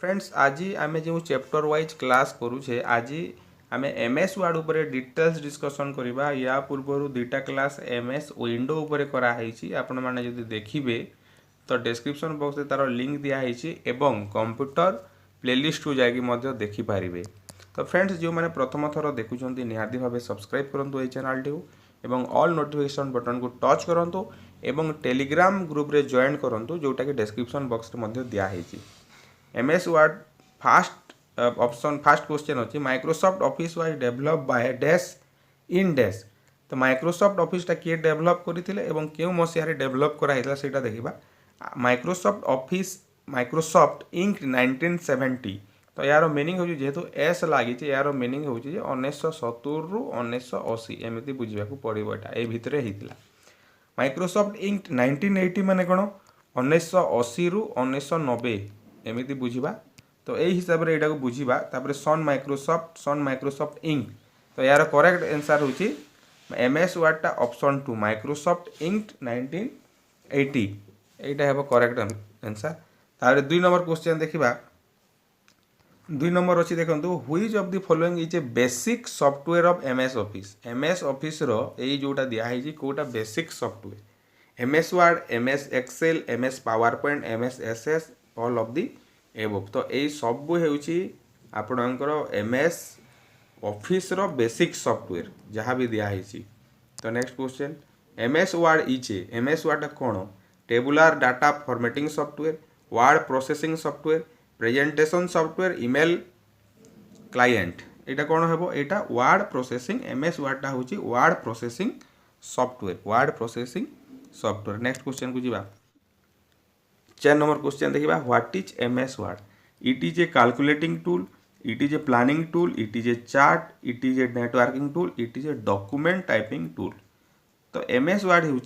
Friends आज आम जो चैप्टर वाइज क्लास करूचे आज आम एम एस वर्ड उपर डिटेल्स डिस्कसन करवा या पूर्वर दुईटा क्लास एम एस विंडो उपर कराई आपण मैंने जब देखिए तो डिस्क्रिप्शन बॉक्स में तार लिंक दिखाई एवं कंप्यूटर प्लेलिस्ट को जाकि देखिपारे। तो फ्रेंड्स जो मैंने प्रथम थर देखुं निहाती भाव सब्सक्राइब करूँ ये चैनल टी एवं ऑल नोटिफिकेशन बटन को टच करूँ एवं टेलीग्राम ग्रुप रे जॉइन करूँ जोटा कि डिस्क्रिप्शन बॉक्स में दिखाई। M S word first option first question अच्छी Microsoft Office was develop by dash in dash. तो माइक्रोसॉफ्ट ऑफिस किए डेवलप करते एवं क्यों मसीह डेवलप कराइला से देखा। Microsoft Office Microsoft Inc 1970। तो यार मीनिंग हो जेहेतु एस लगी यार मीनिंग हो 1970 रु 1980 एमती बुझा पड़ो ये भितर होता। माइक्रोसॉफ्ट इंक 1980 माने कौन 1980 रु 1990 एमती बुझा। तो यही हिसाब से यहाँ बुझा तापर सन माइक्रोसॉफ्ट इंक। तो यार करेक्ट आंसर होची एम एस वर्डटा ऑप्शन 2 माइक्रोसॉफ्ट इंक 1980 यहाँ है करेक्ट आंसर। तापर 2 नंबर क्वेश्चन देखा 2 नंबर अच्छी देखो which of the following is a basic software of M S Office. M S Office यही जोटा दिखाई कौटा basic software M S word M S Excel M S PowerPoint M S S S all of the above. तो यही सब होपणकर M S Office रो basic software जहाँ भी दिखाई। तो next question M S word is M S word कौन tabular data formatting software word processing software presentation software email client यहाँ कौन हम यहाँ वर्ड प्रोसेसिंग एम एस वर्डटा हूँ word processing software. Next question को जीवा 4 नंबर क्वेश्चन देखा what is M S word. It is a calculating tool it is a planning tool it is a chart it is a networking tool it is a document typing tool. तो M S word हूँ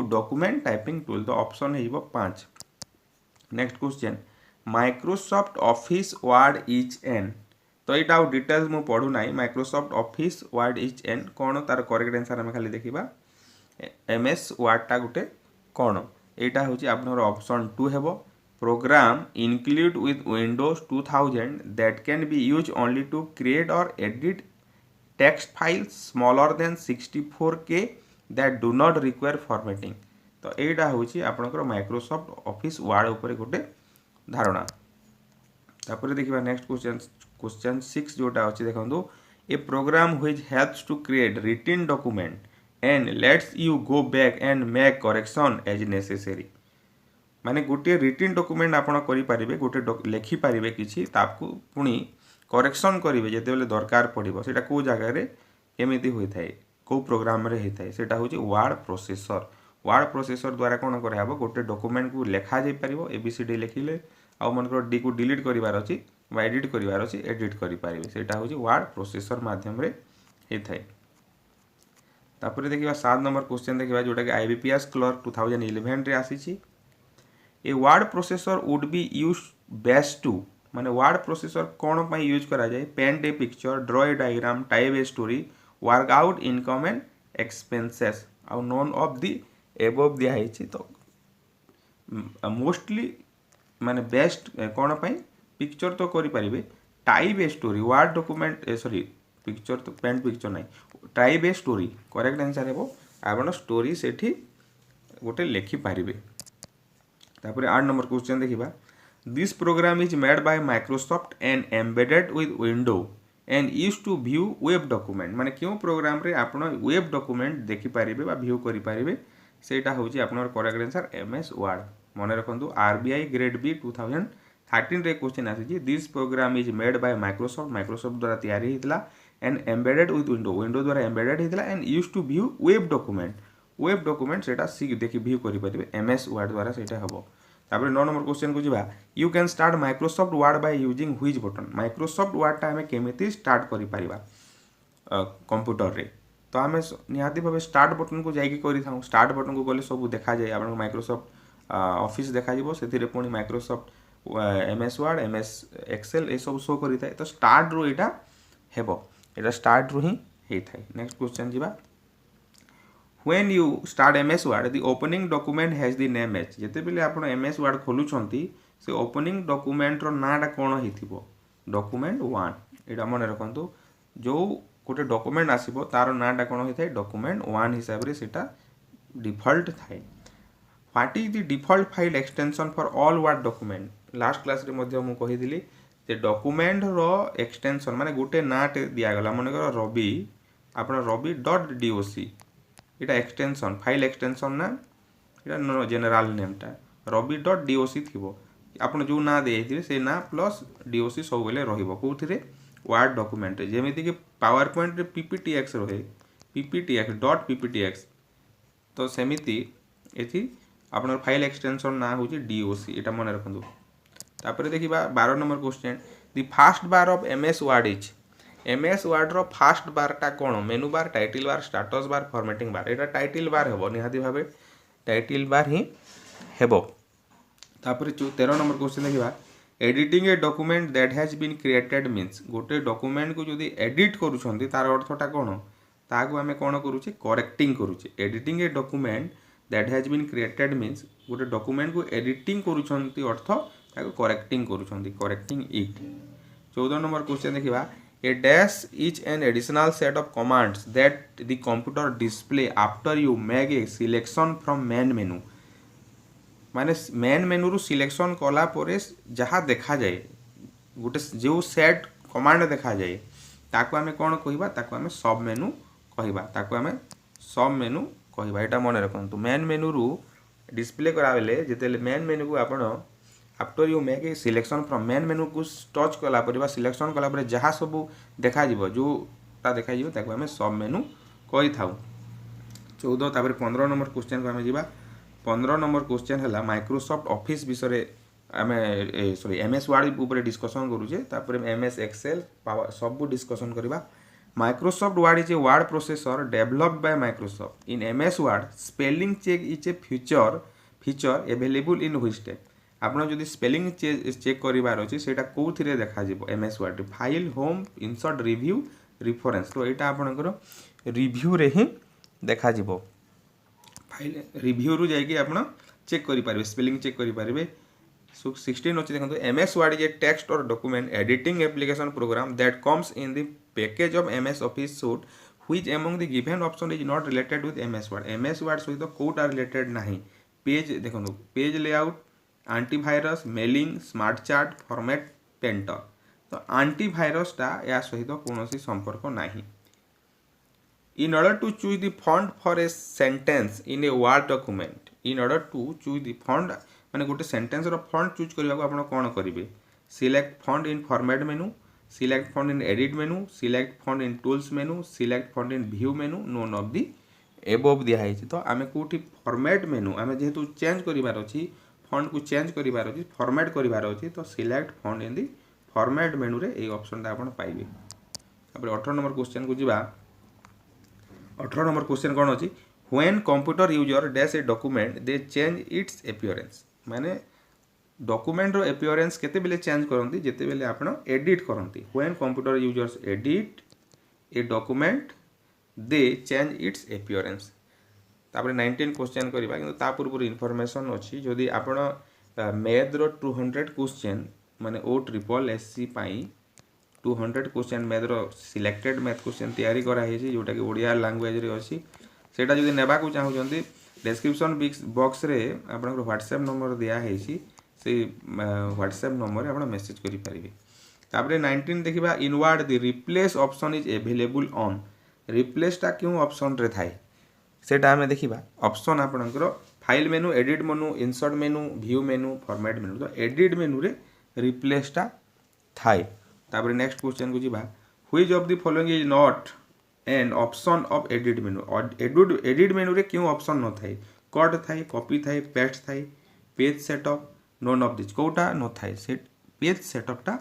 document typing tool. तो option है 5। Next question Microsoft office word is an. तो यहाँ details मुझे पढ़ू ना Microsoft office word is an कौन तार करेक्ट आंसर आम खाली देखा एम एस वर्डटा गोटे कौन यहाँ हूँ आपनर ऑप्शन 2 है program include with Windows 2000 that can be use only to create or edit text files smaller than 64K that do not require formatting. तो यहाँ हूँ आपनकर माइक्रोसॉफ्ट ऑफिस वर्ड उपर गोटे धारणा। तापर देखिए नेक्स्ट क्वेश्चन 6 जोटा अच्छी देखो a program which helps to create written document and lets you go back and make correction as necessary. माने गोटे रिटन डॉक्यूमेंट आपड़ करेंगे गोटे लिखिपारे किसी पुणी करेक्शन करेंगे जिते बेले दरकार पड़ो से कौ जगार केमी होता है कौ प्रोग्राम होता है सेटा हूँ वर्ड प्रोसेसर। वर्ड प्रोसेसर द्वारा कौन कराब गोटे डॉक्यूमेंट को लिखा जा पार ABCD लिखिले आउ मनकर डी को डिलीट करार अच्छी एडिट करार अच्छी एडिट करेंगे सेटा हूँ वर्ड प्रोसेसर मध्यम होता है। तापर देखिए 7 नंबर क्वेश्चन देखा जोटा कि IBPS क्लर्क 2011 रे आसी a word processor would be use best to माने वर्ड प्रोसेसर कौन पर यूज करा जाए paint a picture draw a diagram type a story work out income and expenses आउ नोन ऑफ दी एबव दिखाई। तो मोस्टली माने बेस्ट कौन पर पिक्चर तो करें type a story word document sorry picture तो पेंट पिक्चर ना type a story correct answer है आप स्टोरी से गोटे लिखिपारे। तापर 8 नंबर क्वेश्चन देखा this program is made by Microsoft and embedded with window and use to view web document माने क्यों प्रोग्राम रे आपण वेब डॉक्यूमेंट देखिपारे व्यू करेंगे सेटा हूँ आपनर correct answer M S word. मन रखु RBI ग्रेड B 2013 रे क्वेश्चन आसी this program is made by Microsoft द्वारा तैयारी होता एंड एम्बेडेड विथ विंडो द्वारा एम्बेडेड होता and use to view web document सेटा देखिए व्यू करेंगे एम एस वर्ड द्वारा सेटा हम। तापर 9 नंबर क्वेश्चन को जीवा you can start Microsoft Word by using which button. Microsoft वर्डटा आम केमी स्टार्ट करें कंप्यूटर रे। तो आम निहाती भाव स्टार्ट बटन को जाकि करें स्टार्ट बटन को गले सब देखा जाए आप माइक्रोसॉफ्ट ऑफिस देखा से पुणी Microsoft MS word MS excel ये सब शो करें। तो स्टार्ट रू यहाँ है स्टार्ट रू ही होता है। नेक्स्ट क्वेश्चन जीवा when you start MS Word the opening document has the name as। जिते बेले आप MS Word खोलुछंती से ओपनिंग डॉक्यूमेंट रो नाटा कौन होइथिबो डॉक्यूमेंट 1 एटा मन रखंतु जो गोटे डॉक्यूमेंट आसीबो तार नाटा कौन होइथाय डॉक्यूमेंट 1 हिसाब रे सेटा डिफॉल्ट थाए what is the default file extension for all word document last class रे मध्ये मु कहिदिली जे डॉक्यूमेंट रो एक्सटेंशन माने गोटे नाट दिया गला मन कर रवि आपण रवि.doc एटा एक्सटेंशन फाइल एक्सटेंशन ना एटा जनरल नेमटा रवि.doc थिबो आपण जो ना देइथिबे से ना प्लस doc सब बेले रहिबो कोथिरे वर्ड डॉक्यूमेंट जेमिति कि पावर पॉइंट रे pptx रहे pptx तो सेमिति एथि आपनर फाइल एक्सटेंशन ना होची doc एटा मन रखंदु तापर देखिबा 12 number question the first bar of ms word is ms word रो फर्स्ट बार टा कोन menu bar title bar status bar formatting bar एटा टाइटल बार हेबो निहाती भाबे टाइटल बार ही हेबो तापर 13 नंबर क्वेश्चन देखिबा editing a document that has been created means गोटे डॉक्यूमेंट को जदी एडिट करूछंती तार अर्थटा कोन ताको हमें कोन करूचे करेक्टिंग करूचे editing a document that has been created means गोटे डॉक्यूमेंट को एडिटिंग करूछंती अर्थ ताको करेक्टिंग करूछंती करेक्टिंग इट 14 नंबर क्वेश्चन देखिबा a dash is an additional set of commands that the computer display after you make a selection from main menu माने main मेनू रु selection कला परे जहाँ देखा जाए गोटे जो सेट कमांड देखा जाए ताको हमें कौन कहबा ताको हमें सब मेनू कहबा ताको हमें सब मेनू कहबा एटा मन रखंतु मेन मेनू रु डिस्प्ले करा बेले जेतेले मेन मेनू को आपण after you make a selection from main मेनू को टच कला परे बा सिलेक्शन कला परे जहाँ सब देखा जिवो जो ता देखा जिवो ताको हमें सब मेनू कहि थाउ 14 तापर 15 नंबर क्वेश्चन को हमें जिबा 15 नंबर क्वेश्चन है माइक्रोसॉफ्ट ऑफिस विषय आम सॉरी एमएस वर्ड ऊपर डिस्कसन करूचे तापर एमएस एक्सेल पावर सब डिस्कसन करबा Microsoft word is a word processor developed by Microsoft in MS word spelling check is a feature available in which step आपन जदि spelling check करिवार अछि सेटा कोथिरे देखा जिवो MS word file home insert review reference तो एटा आपनकर review रे ही देखा जिवो फाइल रिव्यू रु जाई कि आपण चेक करि पारबे स्पेलिंग चेक करि पारबे 16 अछि देखंतु MS word is a text or document editing application program that comes in the package of MS Office suite which among the given option is not related with MS word सहित कोटा related नाही page देखंतु page layout antivirus mailing smart chart format painter तो antivirus टा या सहित कोनोसी संपर्क नाही In order to choose the font for a sentence in a word document, in order to choose the font माने गोटे सेंटेंस रो फॉन्ट चूज करबा को आपण कोन करिवे select font in format menu select font in edit menu select font in tools menu select font in view menu known of the above दिया है तो आमे कोठी फॉर्मेट मेनू आमे जेहेतु चेंज करिवार अछि फॉन्ट को चेंज करिवार अछि फॉर्मेट करिवार अछि तो select font in the format मेनू रे ए ऑप्शन ता आपण पाइबे तापर 18 नंबर क्वेश्चन को जिबा 18 नंबर क्वेश्चन कौन अच्छी when computer user dash a document they change its appearance माने डॉक्यूमेंट रो एपियरेंस केते बेले चेंज करंती जेते बेले आपण एडिट करंती when computer users edit a document they change its appearance तापर 19 क्वेश्चन करबा किंतु ता पूर्व इन्फॉर्मेशन अछि जदी आपण मैथ रो 200 क्वेश्चन माने ओ ट्रिपल एससी पाई 200 क्वेश्चन मैथ रो सिलेक्टेड मैथ क्वेश्चन तैयारी करा है जोटा कि ओडिया लैंग्वेज रे अछि सेटा जदी नेबा को चाहू जंती डिस्क्रिप्शन बॉक्स रे आपन व्हाट्सएप नंबर दिया है से व्हाट्सएप नंबर रे आपन मेसेज करि परिबे तापरे 19 देखिबा inward the replace option is available on replace ता क्यों ऑप्शन रे थाए सेटा हमें देखिबा ऑप्शन आपनकर फाइल मेनू एडिट मेनू इंसर्ट मेनू व्यू मेनू फॉर्मेट मेनू तो एडिट मेनू रे रिप्लेस ता थाए तापर नेक्स्ट क्वेश्चन को जीवा which of the following is not an option of edit menu edit menu रे क्यों ऑप्शन न थाए कट थाए कॉपी थाए पेस्ट थाए page setup none of this कोटा न थाए सेट पेज सेटअप टा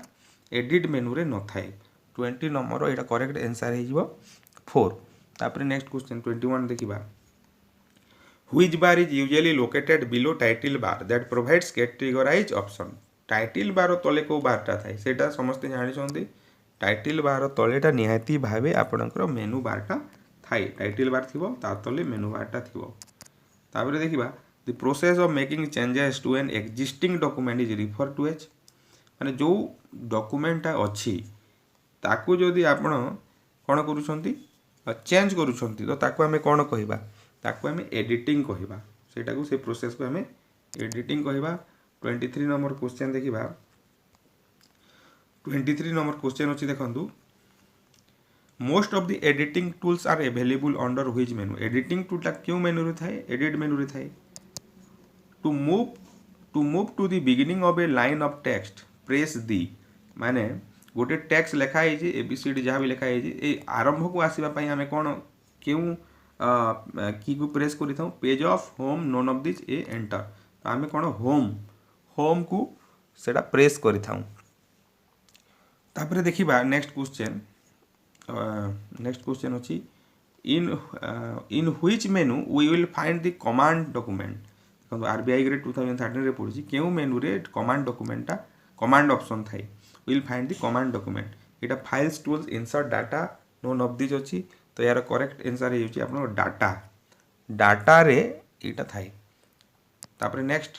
एडिट मेनू रे न थाए 20 नंबर एटा करेक्ट आंसर हे जिवो 4 तापर नेक्स्ट क्वेश्चन 21 देखिबा which bar is usually located below title bar that provides categorise option title bar तले को बारटा थाए सेटा समस्त जानि छथि टाइटल बार तलेटा निहाती भाबे आपनकर मेनू बारटा थाए टाइटल बार थिबो ता तले मेनू बारटा थिबो ताबरे देखिबा the process of making changes to an existing document is refer to as माने जो डॉक्यूमेंटा अच्छी ताकू जदि आपण कौन करूछंती चेंज करूछंती तो ताकू आमे कौन कहबा ताकू आमे एडिटिंग कहबा सेटा को से प्रोसेस को आमे एडिटिंग कहबा 23 नंबर क्वेश्चन देखिबा 23 नंबर क्वेश्चन अछि देखंतु most of the editing tools are available under which menu editing tool ता क्यों मेनू रे थाए एडिट मेनू रे थाए to move to the beginning of a line of text press the माने गोटे टेक्स्ट लिखा है एबीसीडी जहाँ भी लिखा है आरंभ को आसवाई आम कौन क्यों की को प्रेस कर page of home known of this A enter तो आम कौन होम को सेटा प्रेस कर देखा नेक्स्ट क्वेश्चन अच्छी in which menu we will find the command document RBI grade 2013 रे पड़ी क्यों मेनू रे कमांड डॉक्यूमेंटा कमांड ऑप्शन थाई will find the command document इटा files tools insert data none of this अच्छी तो यार करेक्ट आंसर है आपन डाटा रे इटा थाई तापर next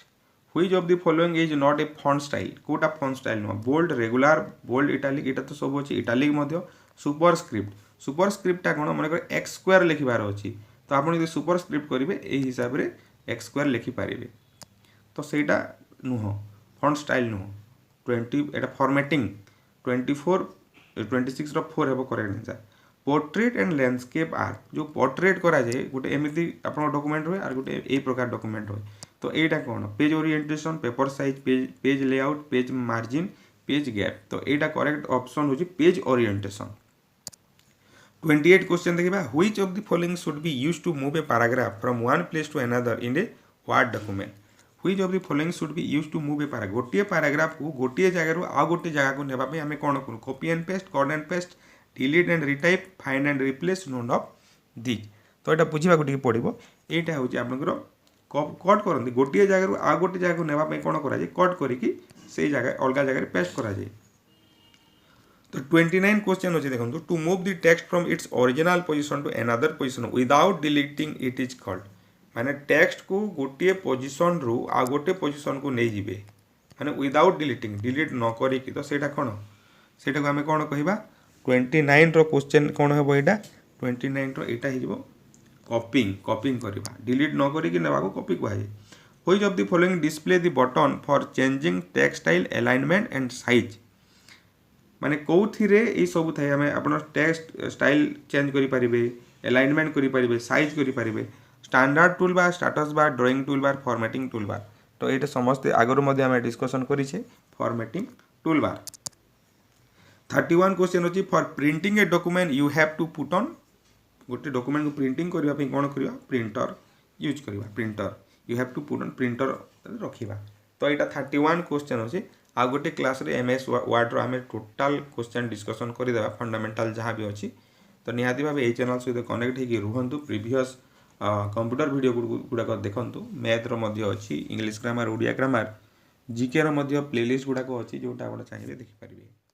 which of the following is not a font style कोटा font style no bold regular bold italic इटा तो सब अच्छी इटालिक मध्य सुपरस्क्रिप्ट टा कोन मन कर एक्स स्क्वायर लिखिबार अच्छी तो आपन यदि सुपरस्क्रिप्ट करिवे ए हिसाब रे एक्स स्क्वायर लिखि पारिबे तो सेटा नुह फॉन्ट स्टाइल नुह 20 एटा फॉर्मेटिंग 26 रो 4 हेबो correct answer portrait and landscape are जो पोर्ट्रेट करा जाए गोटे एमती आपन डॉक्यूमेंट होय आर गोटे ए प्रकार डॉक्यूमेंट होय तो एटा कोन page orientation paper size page layout page margin page gap तो एटा करेक्ट ऑप्शन होची पेज ओरिएंटेशन 28 क्वेश्चन देखिबा which of the following should be used to move a paragraph from one place to another in a word document which of the following should be used to move a paragraph गोटे paragraph को गोटे जगह रु आ गोटे जगह को नेबा पे हमें कोन करू copy and paste cut and paste delete and retype find and replace known of this तो एटा बुझिबा को टिके पड़िबो एटा होची आपनकर कट करंती गोटे जगह रु आ गोटे जगह को नेबा पे कोन करा जाय कट करिकी से जगह अलग जगह पेस्ट करा जाय तो 29 क्वेश्चन अच्छे देखो to move the text from its original position to another position without deleting it is called माने टेक्स्ट को गोटे पोजीशन रु आ गोटे पोजीशन को नहीं जिवे माने विदाउट डिलीटिंग डिलीट न करी तो सेटा कोन सेटा को हमें कोन कहिबा 29 रो क्वेश्चन कोन हेबो एटा 29 रो एटा हिजबो कॉपिंग करबा डिलीट न करी कि नेबा को कॉपी को है which of the following display the button for changing text style alignment and size माने कोथिरे ए सब थाए हमें अपन टेक्स्ट स्टाइल चेंज करि परिबे अलाइनमेंट करि परिबे साइज करि परिबे standard toolbar status bar drawing toolbar formatting toolbar तो ये समस्त आगर मध्य हमें डिस्कशन करिछे फॉर्मेटिंग टूल बार 31 क्वेश्चन अछि for printing a document you have to put on गोटे डॉक्यूमेंट को प्रिंटिंग करबा पे कोन करबा प्रिंटर यूज करबा printer you have to put on printer रखिबा तो एटा 31 क्वेश्चन अछि आ गोटे क्लास रे एमएस वर्ड रो हमें टोटल क्वेश्चन डिस्कशन करि देबा फंडामेंटल जहाँ भी अछि तो निहाती भाबे ए चैनल सहित कनेक्ट हेकि रुहंतु प्रीवियस कंप्यूटर वीडियो गुड़ाक देखंतु मैथ रो मध्य अछि English grammar Odia grammar GK रो मध्य प्लेलिस्ट गुड़ाक अछि जोटा आपण चाहिए देखि परिबे।